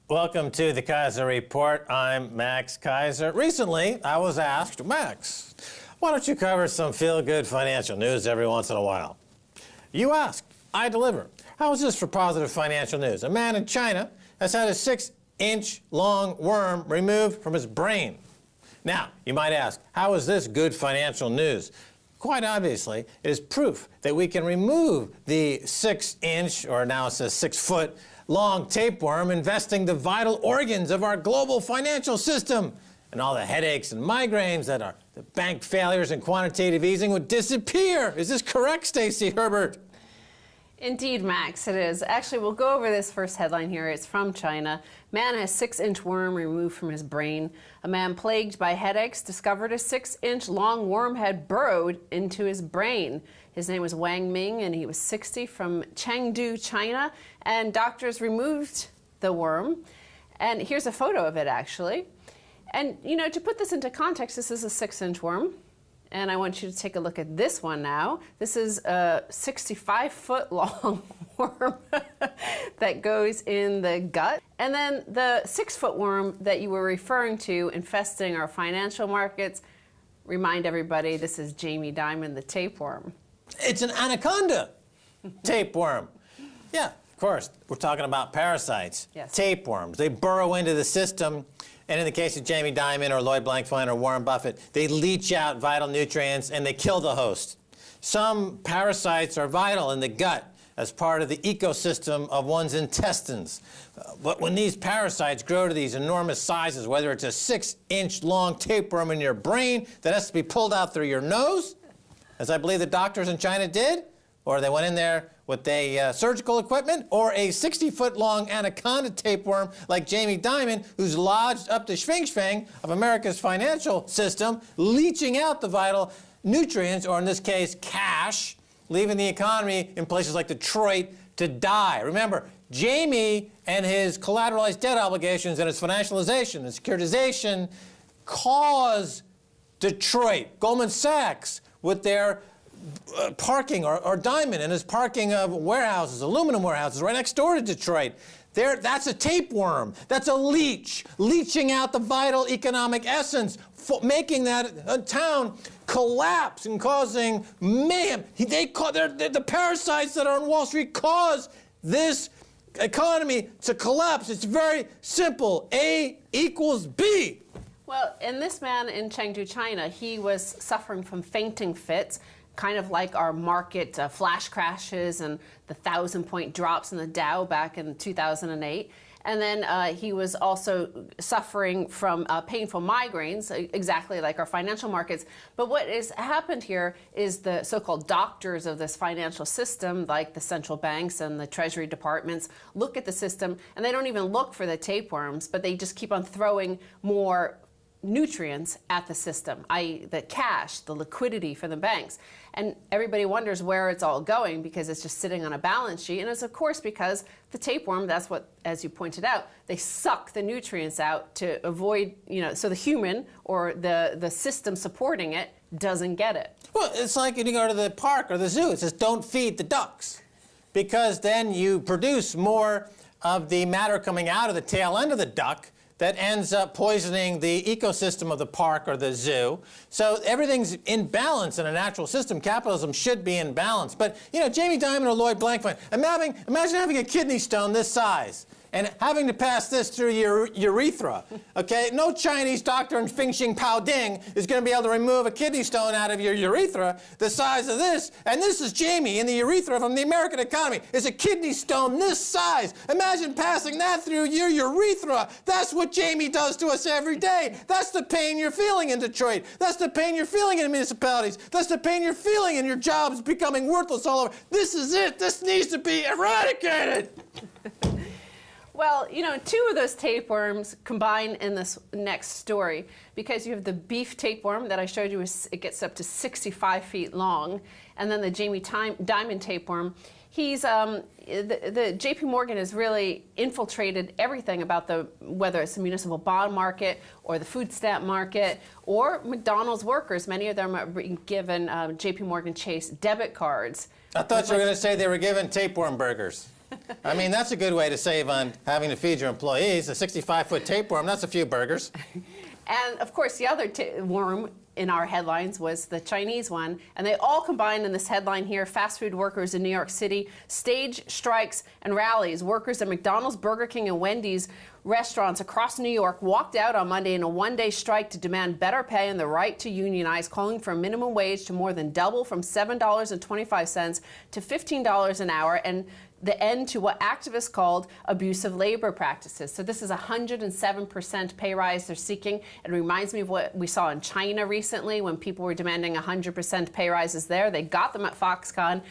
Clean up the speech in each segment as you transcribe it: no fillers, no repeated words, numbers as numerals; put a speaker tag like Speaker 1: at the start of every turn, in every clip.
Speaker 1: Welcome to the Keiser Report. I'm Max Keiser. Recently, I was asked, Max, why don't you cover some feel-good financial news every once in a while? You ask, I deliver. How is this for positive financial news? A man in China has had a 6-inch long worm removed from his brain. Now, you might ask, how is this good financial news? Quite obviously, it is proof that we can remove the 6-inch, or now it says 6-foot, long tapeworm, investing the vital organs of our global financial system. And all the headaches and migraines that are the bank failures and quantitative easing would disappear. Is this correct, Stacy Herbert?
Speaker 2: Indeed, Max, it is. Actually, we'll go over this first headline here. It's from China. Man has 6-inch worm removed from his brain. A man plagued by headaches discovered a 6-inch long worm had burrowed into his brain. His name was Wang Ming, and he was 60, from Chengdu, China. And doctors removed the worm. And here's a photo of it, actually. And, you know, to put this into context, this is a 6-inch worm. And I want you to take a look at this one now. This is a 65-foot long worm that goes in the gut. And then the 6-foot worm that you were referring to infesting our financial markets, remind everybody this is Jamie Dimon, the tapeworm.
Speaker 1: It's an anaconda tapeworm. Yeah, of course. We're talking about parasites.
Speaker 2: Yes. Tapeworms.
Speaker 1: They burrow into the system. And in the case of Jamie Dimon or Lloyd Blankfein or Warren Buffett, they leach out vital nutrients and they kill the host. Some parasites are vital in the gut as part of the ecosystem of one's intestines. But when these parasites grow to these enormous sizes, whether it's a 6-inch long tapeworm in your brain that has to be pulled out through your nose, as I believe the doctors in China did, or they went in there with a surgical equipment, or a 60-foot long anaconda tapeworm like Jamie Dimon, who's lodged up the schwing of America's financial system, leaching out the vital nutrients, or in this case, cash, leaving the economy in places like Detroit to die. Remember, Jamie and his collateralized debt obligations and his financialization and securitization caused Detroit, Goldman Sachs, with their parking, or Dimon and his parking of warehouses, aluminum warehouses right next door to Detroit. That's a tapeworm. That's a leech, leaching out the vital economic essence, making that town collapse and causing mayhem. The parasites that are on Wall Street cause this economy to collapse. It's very simple. A equals B.
Speaker 2: Well, and this man in Chengdu, China, he was suffering from fainting fits, kind of like our market flash crashes and the 1,000-point drops in the Dow back in 2008. And then he was also suffering from painful migraines, exactly like our financial markets. But what has happened here is the so-called doctors of this financial system, like the central banks and the treasury departments, look at the system, and they don't even look for the tapeworms, but they just keep on throwing more nutrients at the system, i.e. the cash, the liquidity for the banks. And everybody wonders where it's all going because it's just sitting on a balance sheet. And it's, of course, because the tapeworm, that's what, as you pointed out, they suck the nutrients out to avoid, so the human or the system supporting it doesn't get it.
Speaker 1: Well, it's like when you go to the park or the zoo, it says don't feed the ducks, because then you produce more of the matter coming out of the tail end of the duck that ends up poisoning the ecosystem of the park or the zoo. So everything's in balance in a natural system. Capitalism should be in balance. But, Jamie Dimon or Lloyd Blankfein, imagine having a kidney stone this size and having to pass this through your urethra, okay? No Chinese doctor in Fingxing Pao Ding is going to be able to remove a kidney stone out of your urethra the size of this. And this is Jamie in the urethra from the American economy. It's a kidney stone this size. Imagine passing that through your urethra. That's what Jamie does to us every day. That's the pain you're feeling in Detroit. That's the pain you're feeling in municipalities. That's the pain you're feeling in your jobs becoming worthless all over. This is it. This needs to be eradicated.
Speaker 2: Well, two of those tapeworms combine in this next story, because you have the beef tapeworm that I showed you, it gets up to 65 feet long, and then the Jamie Dimon tapeworm. He's the JP Morgan has really infiltrated everything about whether it's the municipal bond market or the food stamp market or McDonald's workers. Many of them are being given JP Morgan Chase debit cards.
Speaker 1: I thought you were going to say they were given tapeworm burgers. I mean, that's a good way to save on having to feed your employees. A 65-foot tapeworm, that's a few burgers.
Speaker 2: And of course, the other worm in our headlines was the Chinese one, and they all combined in this headline here. Fast food workers in New York City stage strikes and rallies. Workers at McDonald's, Burger King, and Wendy's restaurants across New York walked out on Monday in a one-day strike to demand better pay and the right to unionize, calling for a minimum wage to more than double from $7.25 to $15 an hour, and the end to what activists called abusive labor practices. So this is a 107% pay rise they're seeking. It reminds me of what we saw in China recently when people were demanding 100% pay rises there. They got them at Foxconn.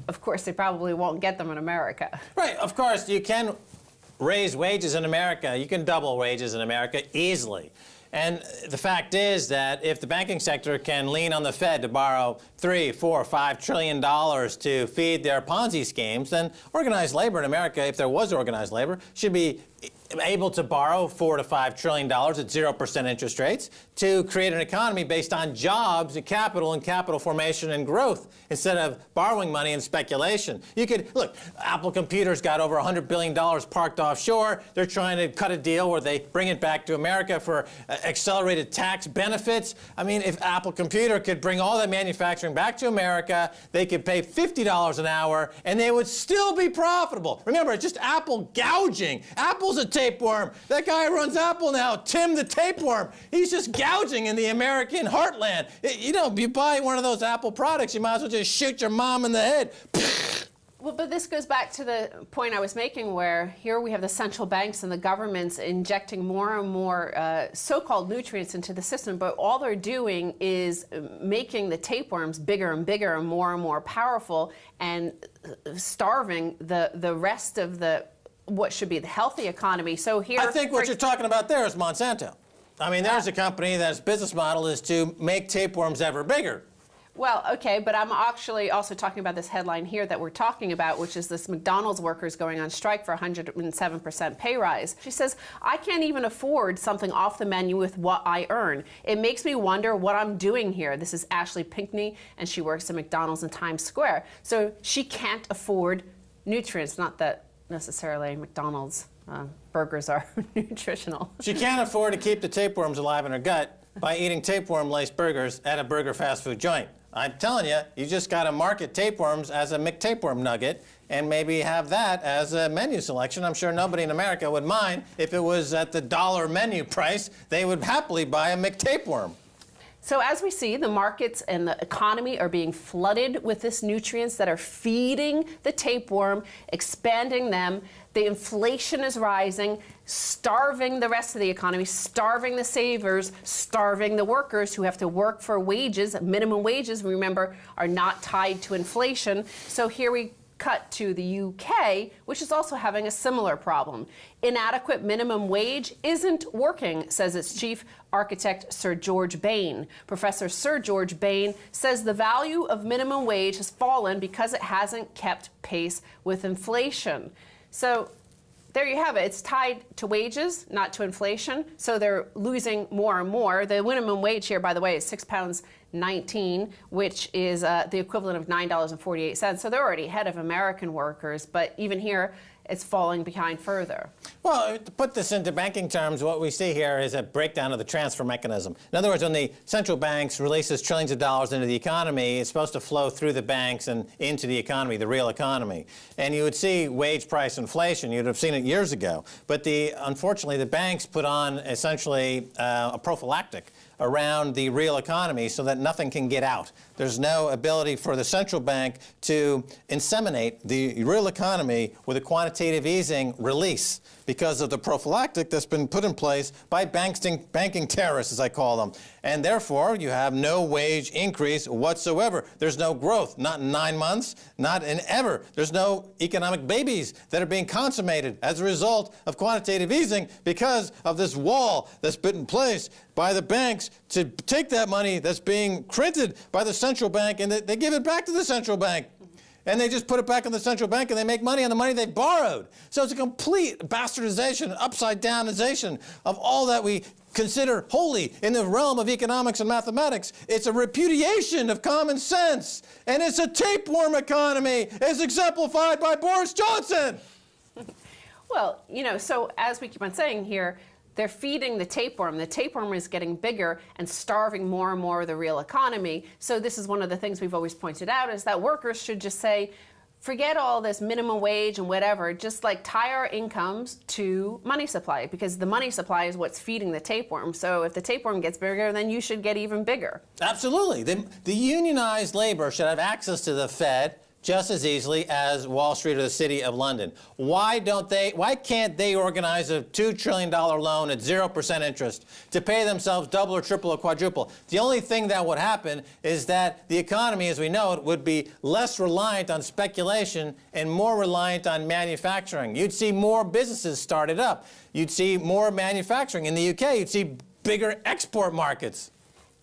Speaker 2: Of course, they probably won't get them in America.
Speaker 1: Right, of course, you can raise wages in America. You can double wages in America easily. And the fact is that if the banking sector can lean on the Fed to borrow $3, $4, $5 trillion to feed their Ponzi schemes, then organized labor in America, if there was organized labor, should be able to borrow $4 to $5 trillion at 0% interest rates to create an economy based on jobs and capital formation and growth instead of borrowing money and speculation. You could, look, Apple Computer's got over $100 billion parked offshore. They're trying to cut a deal where they bring it back to America for accelerated tax benefits. I mean, if Apple Computer could bring all that manufacturing back to America, they could pay $50 an hour and they would still be profitable. Remember, it's just Apple gouging. Apple's a tapeworm. That guy who runs Apple now, Tim the Tapeworm, he's just gouging in the American heartland. You know, you buy one of those Apple products, you might as well just shoot your mom in the head.
Speaker 2: Well, but this goes back to the point I was making where here we have the central banks and the governments injecting more and more so-called nutrients into the system, but all they're doing is making the tapeworms bigger and bigger and more powerful and starving the rest of the what should be the healthy economy. So here,
Speaker 1: I think what you're talking about there is Monsanto. I mean, there's a company that's business model is to make tapeworms ever bigger.
Speaker 2: Well, okay, but I'm actually also talking about this headline here that we're talking about, which is this McDonald's workers going on strike for 107% pay rise. She says, I can't even afford something off the menu with what I earn. It makes me wonder what I'm doing here. This is Ashley Pinckney, and she works at McDonald's in Times Square. So she can't afford nutrients, not that necessarily McDonald's burgers are nutritional.
Speaker 1: She can't afford to keep the tapeworms alive in her gut by eating tapeworm-laced burgers at a burger fast food joint. I'm telling you, you just got to market tapeworms as a McTapeworm nugget and maybe have that as a menu selection. I'm sure nobody in America would mind if it was at the dollar menu price. They would happily buy a McTapeworm.
Speaker 2: So as we see, the markets and the economy are being flooded with this nutrients that are feeding the tapeworm, expanding them. The inflation is rising, starving the rest of the economy, starving the savers, starving the workers who have to work for wages. Minimum wages, remember, are not tied to inflation. So here we cut to the UK, which is also having a similar problem. Inadequate minimum wage isn't working, says its chief architect, Sir George Bain. Professor Sir George Bain says the value of minimum wage has fallen because it hasn't kept pace with inflation. So there you have it. It's tied to wages, not to inflation. So they're losing more and more. The minimum wage here, by the way, is £6.19, which is the equivalent of $9.48. So they're already ahead of American workers. But even here, it's falling behind further.
Speaker 1: Well, to put this into banking terms, what we see here is a breakdown of the transfer mechanism. In other words, when the central banks releases trillions of dollars into the economy, it's supposed to flow through the banks and into the economy, the real economy. And you would see wage price inflation. You'd have seen it years ago. But unfortunately, the banks put on essentially a prophylactic around the real economy so that nothing can get out. There's no ability for the central bank to inseminate the real economy with a quantitative easing release because of the prophylactic that's been put in place by banking terrorists, as I call them. And therefore, you have no wage increase whatsoever. There's no growth, not in 9 months, not in ever. There's no economic babies that are being consummated as a result of quantitative easing because of this wall that's put in place by the banks to take that money that's being printed by the central bank and they give it back to the central bank. And they just put it back in the central bank and they make money on the money they borrowed. So it's a complete bastardization, upside-downization of all that we consider holy in the realm of economics and mathematics. It's a repudiation of common sense. And it's a tapeworm economy, as exemplified by Boris Johnson.
Speaker 2: Well, so as we keep on saying here, they're feeding the tapeworm. The tapeworm is getting bigger and starving more and more of the real economy. So this is one of the things we've always pointed out, is that workers should just say, forget all this minimum wage and whatever, just like tie our incomes to money supply, because the money supply is what's feeding the tapeworm. So if the tapeworm gets bigger, then you should get even bigger.
Speaker 1: Absolutely. The unionized labor should have access to the Fed just as easily as Wall Street or the City of London. Why can't they organize a $2 trillion loan at 0% interest to pay themselves double or triple or quadruple? The only thing that would happen is that the economy, as we know it, would be less reliant on speculation and more reliant on manufacturing. You'd see more businesses started up. You'd see more manufacturing. In the UK, you'd see bigger export markets.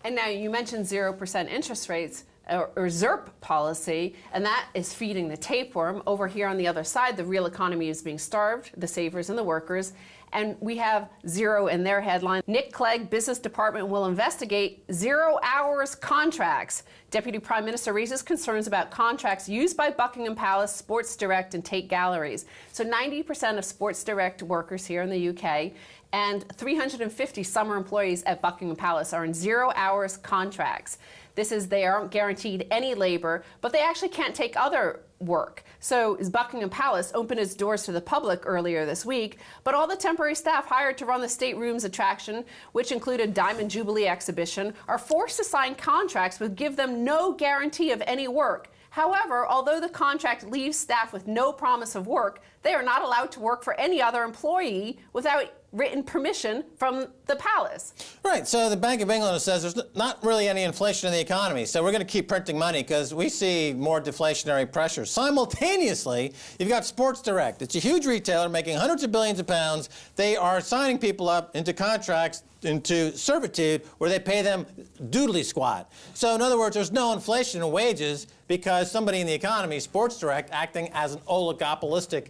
Speaker 2: And now you mentioned 0% interest rates. Or ZIRP policy, and that is feeding the tapeworm. Over here on the other side, the real economy is being starved, the savers and the workers. And we have Zero in their headline. Nick Clegg, Business Department will investigate 0 hours contracts. Deputy Prime Minister raises concerns about contracts used by Buckingham Palace, Sports Direct, and Tate Galleries. So 90% of Sports Direct workers here in the UK and 350 summer employees at Buckingham Palace are in 0 hours contracts. They aren't guaranteed any labor, but they actually can't take other work. So Buckingham Palace opened its doors to the public earlier this week, but all the temporary staff hired to run the State Rooms attraction, which included Diamond Jubilee exhibition, are forced to sign contracts which give them no guarantee of any work. However, although the contract leaves staff with no promise of work, they are not allowed to work for any other employee without written permission from the palace.
Speaker 1: Right, so the Bank of England says there's not really any inflation in the economy, so we're going to keep printing money because we see more deflationary pressures. Simultaneously, you've got Sports Direct. It's a huge retailer making hundreds of billions of pounds. They are signing people up into contracts, into servitude, where they pay them doodly squat. So in other words, there's no inflation in wages because somebody in the economy, Sports Direct, acting as an oligopolistic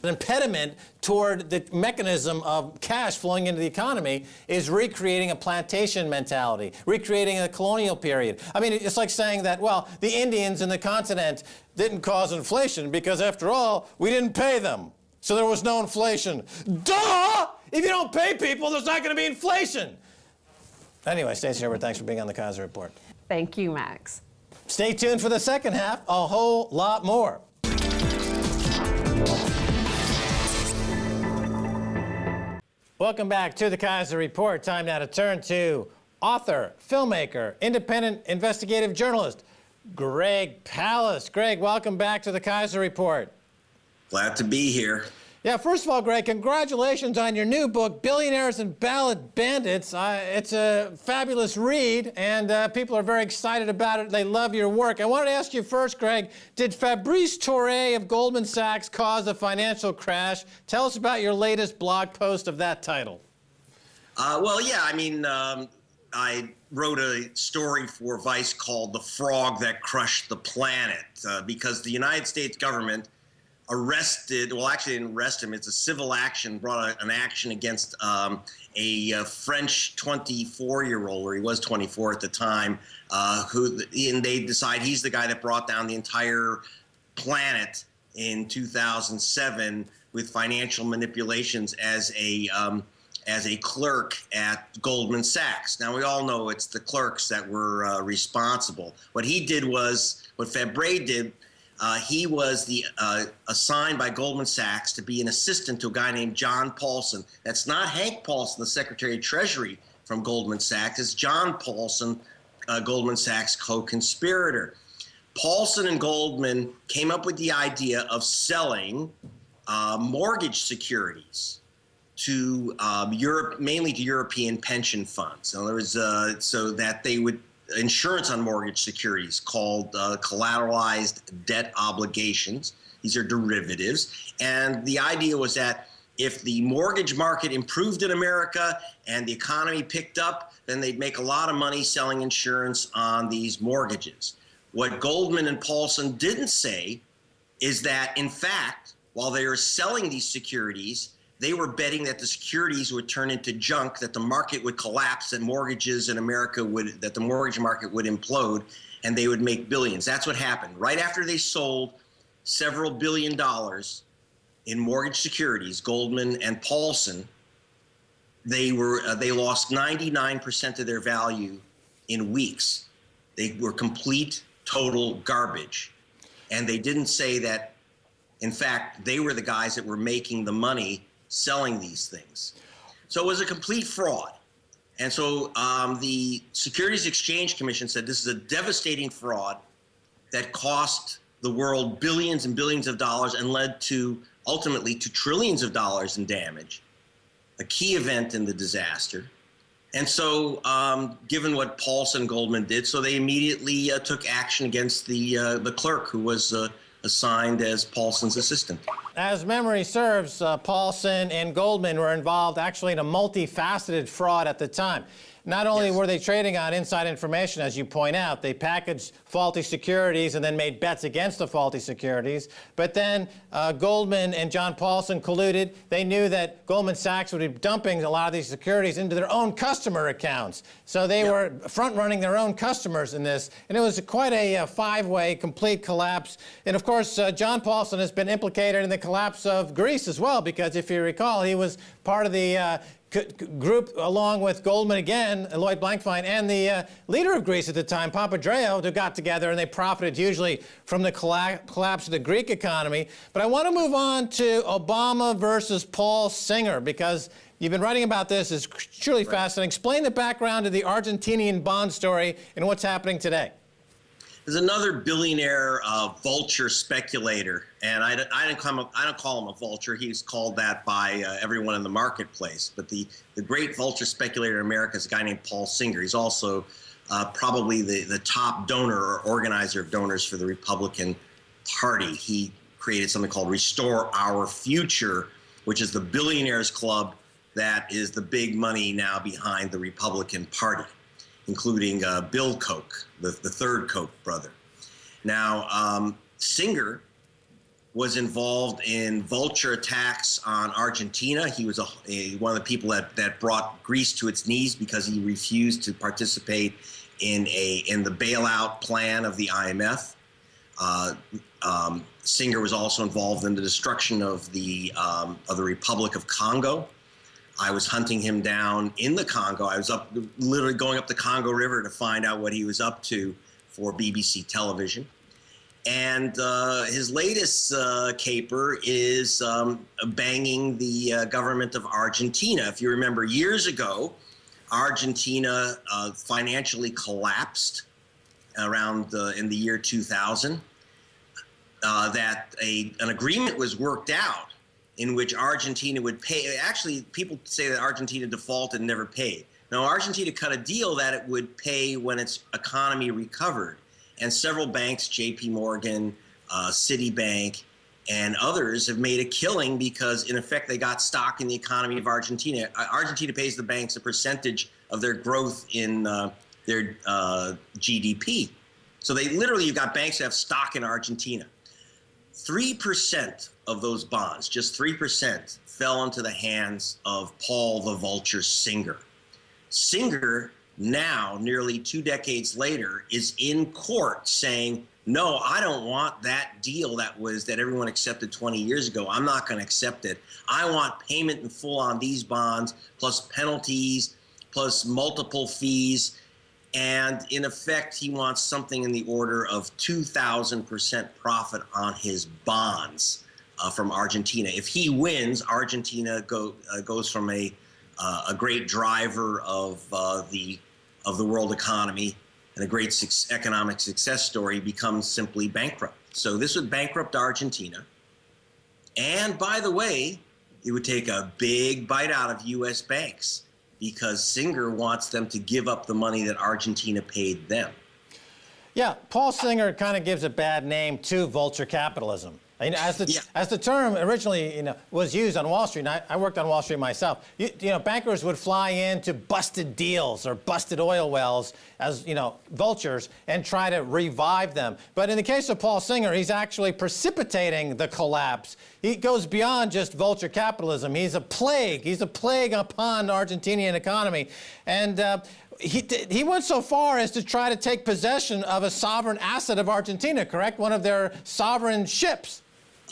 Speaker 1: impediment toward the mechanism of cash flowing into the economy, is recreating a plantation mentality, recreating a colonial period. I mean, it's like saying that, well, the Indians in the continent didn't cause inflation because, after all, we didn't pay them. So there was no inflation. Duh! If you don't pay people, there's not going to be inflation. Anyway, Stacy Herbert, thanks for being on the Keiser Report.
Speaker 2: Thank you, Max.
Speaker 1: Stay tuned for the second half, a whole lot more. Welcome back to the Keiser Report. Time now to turn to author, filmmaker, independent investigative journalist, Greg Palast. Greg, welcome back to the Keiser Report.
Speaker 3: Glad to be here.
Speaker 1: Yeah, first of all, Greg, congratulations on your new book, Billionaires and Ballot Bandits. It's a fabulous read, and people are very excited about it. They love your work. I wanted to ask you first, Greg, did Fabrice Touré of Goldman Sachs cause a financial crash? Tell us about your latest blog post of that title.
Speaker 3: Well, yeah, I mean, I wrote a story for Vice called The Frog That Crushed the Planet, because the United States government arrested, well, actually didn't arrest him, it's a civil action, brought an action against a French 24-year-old, or he was 24 at the time, and they decide he's the guy that brought down the entire planet in 2007 with financial manipulations as a clerk at Goldman Sachs. Now, we all know it's the clerks that were responsible. What he did was, what Fabre did, he was assigned by Goldman Sachs to be an assistant to a guy named John Paulson. That's not Hank Paulson, the Secretary of Treasury from Goldman Sachs. It's John Paulson, Goldman Sachs co-conspirator. Paulson and Goldman came up with the idea of selling mortgage securities to Europe, mainly to European pension funds. In other words, so that they would insurance on mortgage securities called collateralized debt obligations. These are derivatives. And the idea was that if the mortgage market improved in America and the economy picked up, then they'd make a lot of money selling insurance on these mortgages. What Goldman and Paulson didn't say is that, in fact, while they were selling these securities, they were betting that the securities would turn into junk, that the market would collapse, that mortgages in America that the mortgage market would implode, and they would make billions. That's what happened. Right after they sold several $1 billion in mortgage securities, Goldman and Paulson, they lost 99% of their value in weeks. They were complete, total garbage. And they didn't say that, in fact, they were the guys that were making the money selling these things. So it was a complete fraud. And so the Securities Exchange Commission said this is a devastating fraud that cost the world billions and billions of dollars and led to, ultimately, to trillions of dollars in damage, a key event in the disaster. And so, given what Paulson and Goldman did, so they immediately took action against the clerk who was assigned as Paulson's assistant.
Speaker 1: As memory serves, Paulson and Goldman were involved actually in a multifaceted fraud at the time. Not only were they trading on inside information, as you point out, they packaged faulty securities and then made bets against the faulty securities. But then Goldman and John Paulson colluded. They knew that Goldman Sachs would be dumping a lot of these securities into their own customer accounts. So they were front-running their own customers in this. And it was quite a five-way complete collapse. And of course, John Paulson has been implicated in the collapse of Greece as well, because if you recall, he was part of the group, along with Goldman again, Lloyd Blankfein, and the leader of Greece at the time, Papandreou, who got together and they profited hugely from the collapse of the Greek economy. But I want to move on to Obama versus Paul Singer, because you've been writing about this. It's truly fascinating. Explain the background of the Argentinian bond story and what's happening today.
Speaker 3: There's another billionaire vulture speculator, and I don't call him a vulture. He's called that by everyone in the marketplace. But the great vulture speculator in America is a guy named Paul Singer. He's also probably the top donor or organizer of donors for the Republican Party. He created something called Restore Our Future, which is the billionaires club that is the big money now behind the Republican Party, including Bill Koch, the third Koch brother. Now, Singer was involved in vulture attacks on Argentina. He was one of the people that brought Greece to its knees because he refused to participate in the bailout plan of the IMF. Singer was also involved in the destruction of the Republic of Congo. I was hunting him down in the Congo. I was literally going up the Congo River to find out what he was up to for BBC television. And his latest caper is banging the government of Argentina. If you remember, years ago, Argentina financially collapsed around in the year 2000. That an agreement was worked out in which Argentina would pay. Actually, people say that Argentina defaulted and never paid. Now, Argentina cut a deal that it would pay when its economy recovered. And several banks, JP Morgan, Citibank, and others have made a killing because, in effect, they got stock in the economy of Argentina. Argentina pays the banks a percentage of their growth in their GDP. So you've got banks that have stock in Argentina. 3% of those bonds, just 3%, fell into the hands of Paul the Vulture Singer. Singer, now, nearly 2 decades later, is in court saying, no, I don't want that deal that everyone accepted 20 years ago. I'm not going to accept it. I want payment in full on these bonds, plus penalties, plus multiple fees. And in effect, he wants something in the order of 2,000% profit on his bonds from Argentina. If he wins, Argentina goes from a great driver of the world economy and a great economic success story becomes simply bankrupt. So this would bankrupt Argentina. And by the way, it would take a big bite out of U.S. banks, because Singer wants them to give up the money that Argentina paid them.
Speaker 1: Yeah, Paul Singer kind of gives a bad name to vulture capitalism. As the term originally was used on Wall Street, and I worked on Wall Street myself, bankers would fly into busted deals or busted oil wells as, vultures and try to revive them. But in the case of Paul Singer, he's actually precipitating the collapse. He goes beyond just vulture capitalism. He's a plague. He's a plague upon the Argentinian economy. And he went so far as to try to take possession of a sovereign asset of Argentina, correct? One of their sovereign ships.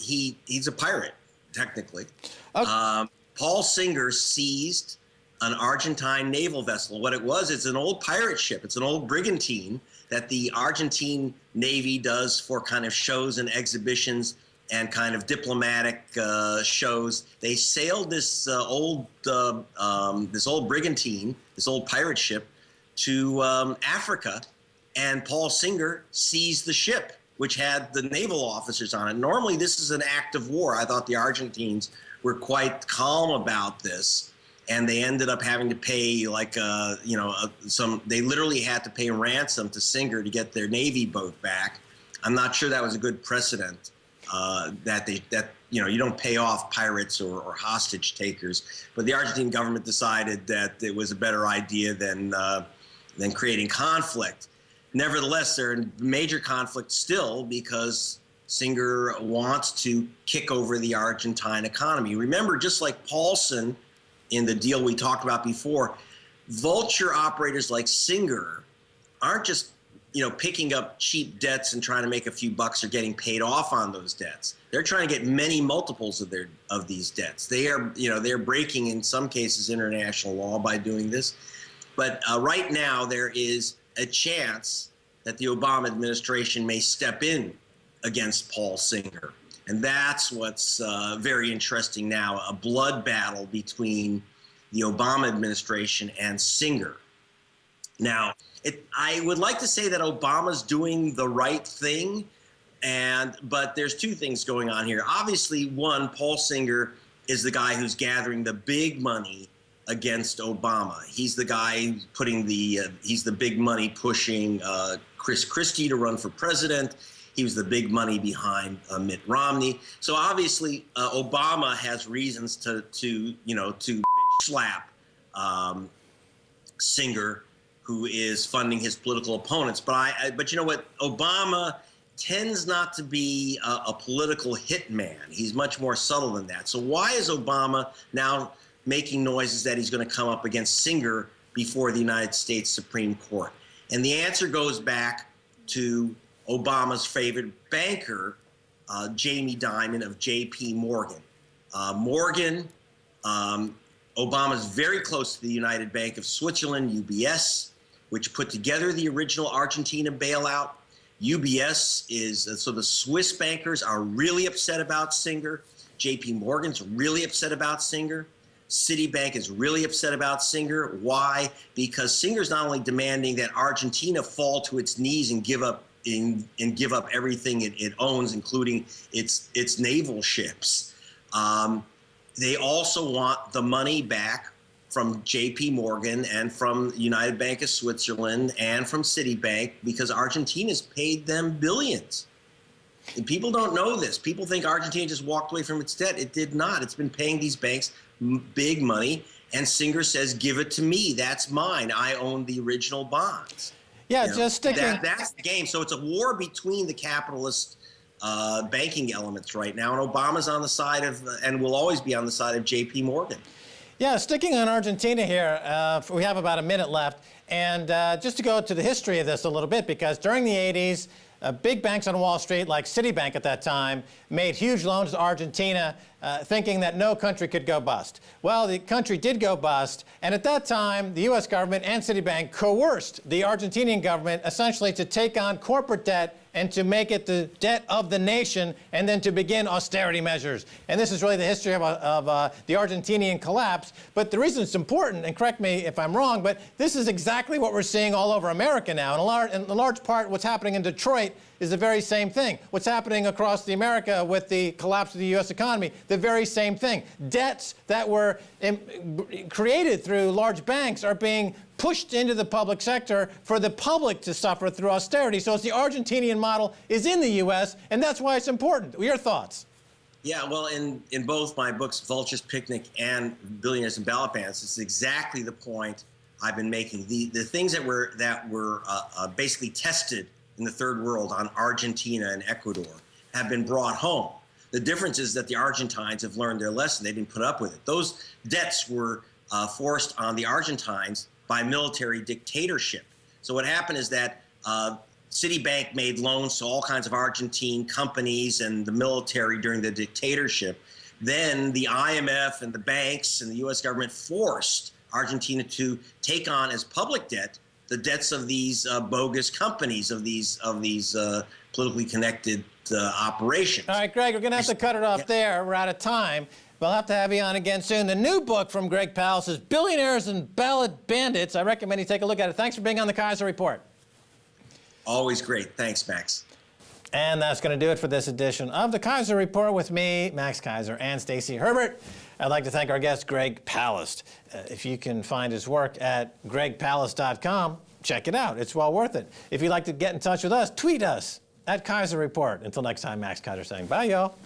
Speaker 3: He's a pirate. technically.
Speaker 1: Okay.
Speaker 3: Paul Singer seized an Argentine naval vessel. What it was, it's an old pirate ship. It's an old brigantine that the Argentine Navy does for kind of shows and exhibitions and kind of diplomatic shows. They sailed this old brigantine, this old pirate ship, to Africa, and Paul Singer seized the ship, which had the naval officers on it. Normally, this is an act of war. I thought the Argentines were quite calm about this, and they ended up having to pay they literally had to pay ransom to Singer to get their Navy boat back. I'm not sure that was a good precedent. You don't pay off pirates or hostage takers, but the Argentine government decided that it was a better idea than creating conflict. Nevertheless, they're in major conflict still because Singer wants to kick over the Argentine economy. Remember, just like Paulson in the deal we talked about before, vulture operators like Singer aren't just picking up cheap debts and trying to make a few bucks or getting paid off on those debts. They're trying to get many multiples of these debts. They're breaking, in some cases, international law by doing this. But right now, there is a chance that the Obama administration may step in against Paul Singer. And that's what's very interesting now, a blood battle between the Obama administration and Singer. Now, I would like to say that Obama's doing the right thing, but there's two things going on here. Obviously, one, Paul Singer is the guy who's gathering the big money against Obama. He's the guy he's the big money pushing Chris Christie to run for president. He was the big money behind Mitt Romney. So obviously, Obama has reasons to slap Singer, who is funding his political opponents. But you know what? Obama tends not to be a political hitman. He's much more subtle than that. So why is Obama now making noises that he's going to come up against Singer before the United States Supreme Court? And the answer goes back to Obama's favorite banker, Jamie Dimon of J.P. Morgan. Obama's very close to the United Bank of Switzerland, UBS, which put together the original Argentina bailout. UBS so the Swiss bankers are really upset about Singer. J.P. Morgan's really upset about Singer. Citibank is really upset about Singer. Why? Because Singer's not only demanding that Argentina fall to its knees and give up everything it owns, including its naval ships. They also want the money back from J.P. Morgan and from United Bank of Switzerland and from Citibank because Argentina's paid them billions. And people don't know this. People think Argentina just walked away from its debt. It did not. It's been paying these banks big money, and Singer says, give it to me. That's mine. I own the original bonds.
Speaker 1: Yeah, just sticking.
Speaker 3: That's the game. So it's a war between the capitalist banking elements right now, and Obama's on the side of, and will always be on the side of J.P. Morgan.
Speaker 1: Yeah, sticking on Argentina here, we have about a minute left, and just to go to the history of this a little bit, because during the 80s, big banks on Wall Street, like Citibank at that time, made huge loans to Argentina, thinking that no country could go bust. Well, the country did go bust, and at that time, the U.S. government and Citibank coerced the Argentinian government essentially to take on corporate debt and to make it the debt of the nation, and then to begin austerity measures. And this is really the history of the Argentinian collapse. But the reason it's important, and correct me if I'm wrong, but this is exactly what we're seeing all over America now. In a large part, what's happening in Detroit is the very same thing. What's happening across the America with the collapse of the U.S. economy, the very same thing. Debts that were created through large banks are being pushed into the public sector for the public to suffer through austerity. So it's the Argentinian model is in the U.S., and that's why it's important. Your thoughts?
Speaker 3: Yeah, well, in both my books, Vulture's Picnic and Billionaires and Ballot Bans, it's exactly the point I've been making. The things that were basically tested in the third world on Argentina and Ecuador have been brought home. The difference is that the Argentines have learned their lesson. They didn't put up with it. Those debts were forced on the Argentines by military dictatorship. So what happened is that Citibank made loans to all kinds of Argentine companies and the military during the dictatorship. then the IMF and the banks and the U.S. government forced Argentina to take on as public debt the debts of these bogus companies, of these politically connected operations.
Speaker 1: All right, Greg, we're going to have to cut it off there. We're out of time. We'll have to have you on again soon. The new book from Greg Palast is Billionaires and Ballot Bandits. I recommend you take a look at it. Thanks for being on the Keiser Report.
Speaker 3: Always great. Thanks, Max.
Speaker 1: And that's going to do it for this edition of the Keiser Report with me, Max Keiser, and Stacy Herbert. I'd like to thank our guest, Greg Palast. If you can find his work at gregpalast.com, check it out. It's well worth it. If you'd like to get in touch with us, tweet us at Keiser Report. Until next time, Max Keiser saying bye, y'all.